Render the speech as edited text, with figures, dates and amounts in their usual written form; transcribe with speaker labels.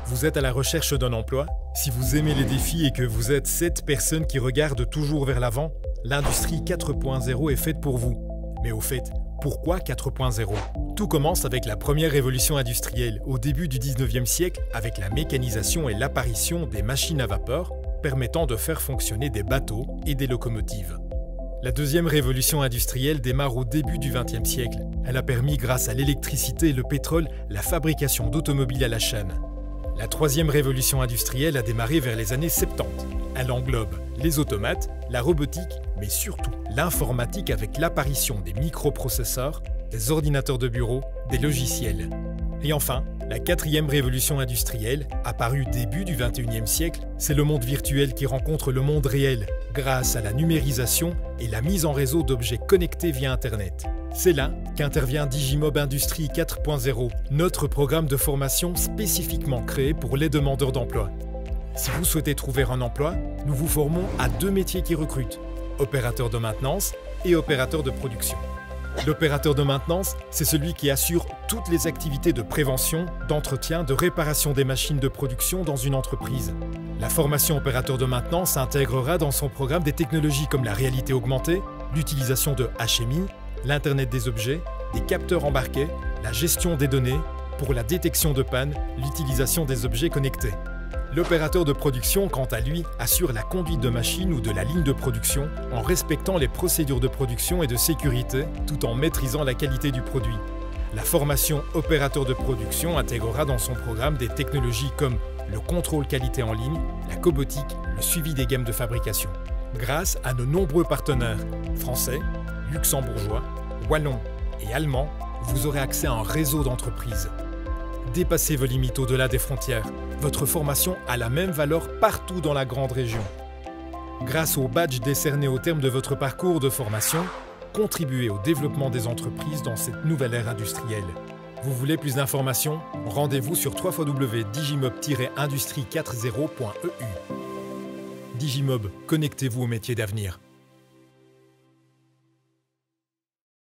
Speaker 1: Vous êtes à la recherche d'un emploi? Si vous aimez les défis et que vous êtes cette personne qui regarde toujours vers l'avant, l'industrie 4.0 est faite pour vous. Mais au fait, pourquoi 4.0? Tout commence avec la première révolution industrielle, au début du 19e siècle, avec la mécanisation et l'apparition des machines à vapeur, permettant de faire fonctionner des bateaux et des locomotives. La deuxième révolution industrielle démarre au début du XXe siècle. Elle a permis, grâce à l'électricité et le pétrole, la fabrication d'automobiles à la chaîne. La troisième révolution industrielle a démarré vers les années 70. Elle englobe les automates, la robotique, mais surtout l'informatique avec l'apparition des microprocesseurs, des ordinateurs de bureau, des logiciels. Et enfin, la quatrième révolution industrielle, apparue début du XXIe siècle, c'est le monde virtuel qui rencontre le monde réel, grâce à la numérisation et la mise en réseau d'objets connectés via Internet. C'est là qu'intervient Digimob Industrie 4.0, notre programme de formation spécifiquement créé pour les demandeurs d'emploi. Si vous souhaitez trouver un emploi, nous vous formons à deux métiers qui recrutent, opérateur de maintenance et opérateur de production. L'opérateur de maintenance, c'est celui qui assure toutes les activités de prévention, d'entretien, de réparation des machines de production dans une entreprise. La formation opérateur de maintenance intégrera dans son programme des technologies comme la réalité augmentée, l'utilisation de HMI, l'Internet des objets, des capteurs embarqués, la gestion des données, pour la détection de panne, l'utilisation des objets connectés. L'opérateur de production, quant à lui, assure la conduite de machine ou de la ligne de production en respectant les procédures de production et de sécurité tout en maîtrisant la qualité du produit. La formation opérateur de production intégrera dans son programme des technologies comme le contrôle qualité en ligne, la cobotique, le suivi des gammes de fabrication. Grâce à nos nombreux partenaires français, luxembourgeois, wallons et allemands, vous aurez accès à un réseau d'entreprises. Dépassez vos limites au-delà des frontières. Votre formation a la même valeur partout dans la grande région. Grâce aux badges décernés au terme de votre parcours de formation, contribuez au développement des entreprises dans cette nouvelle ère industrielle. Vous voulez plus d'informations? Rendez-vous sur www.digimob-industrie40.eu. Digimob, connectez-vous au métier d'avenir.